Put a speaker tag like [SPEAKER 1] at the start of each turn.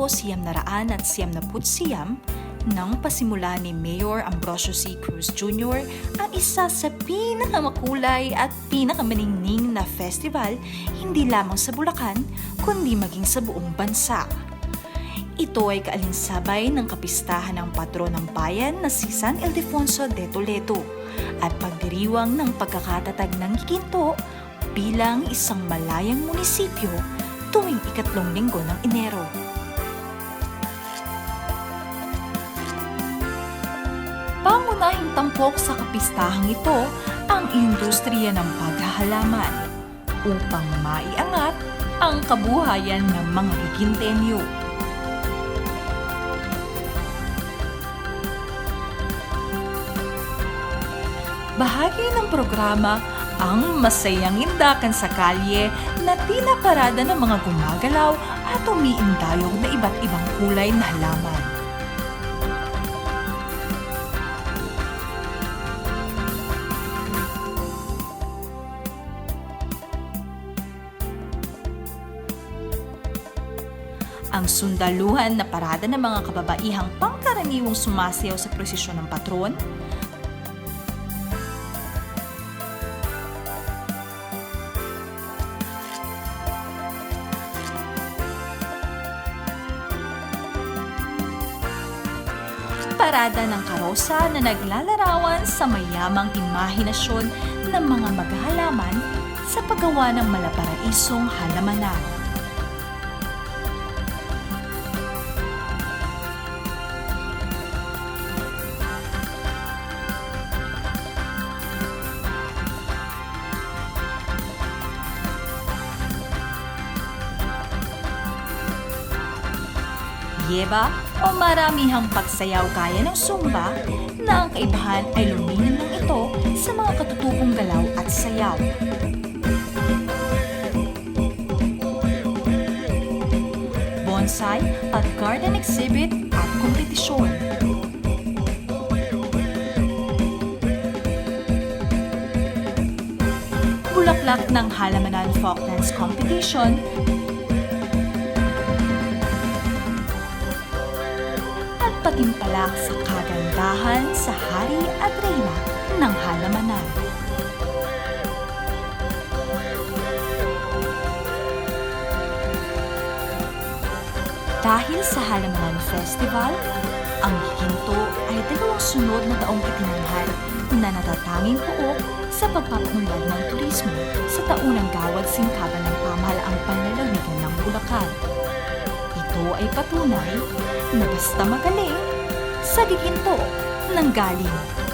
[SPEAKER 1] 1999 nang pasimula ni Mayor Ambrosio C. Cruz Jr. ang isa sa pinakamakulay at pinakamaningning na festival hindi lamang sa Bulacan kundi maging sa buong bansa. Ito ay kaalinsabay ng kapistahan ng patron ng bayan na si San Ildefonso de Toledo at pagdiriwang ng pagkakatatag ng Giginto bilang isang malayang munisipyo tuwing ikatlong linggo ng Enero. Pangunahing tampok sa kapistahang ito ang industriya ng paghahalaman upang maiangat ang kabuhayan ng mga Giginteño. Bahagi ng programa ang masayang indakan sa kalye na tila parada ng mga gumagalaw at umiindayog na iba't ibang kulay na halaman. Ang sundaluhan na parada ng mga kababaihang pangkaraniwang sumasayaw sa prosesyon ng patron, parada ng karosa na naglalarawan sa mayamang imahinasyon ng mga maghahalaman sa paggawa ng malaparaisong halamanan. Yeba o maramihang pagsayaw gaya ng Zumba na ang kaibahan ay lumilin lang ito sa mga katutubong galaw at sayaw. Bonsai at garden exhibit at kompetisyon. Bulaklak ng Halamanan Folk Dance Competition patimpalak sa kagandahan sa hari at reyna ng halamanan. Dahil sa Halamanan Festival, ang Giginto ay dalawang sunod na taong itinanghal na natatanging pook sa pagpapaunlad ng turismo sa taunang gawad singkaban ng pamahalaang panlalawigan ng Bulacan. Ito ay patunay na basta magaling, sa Giginto nanggaling.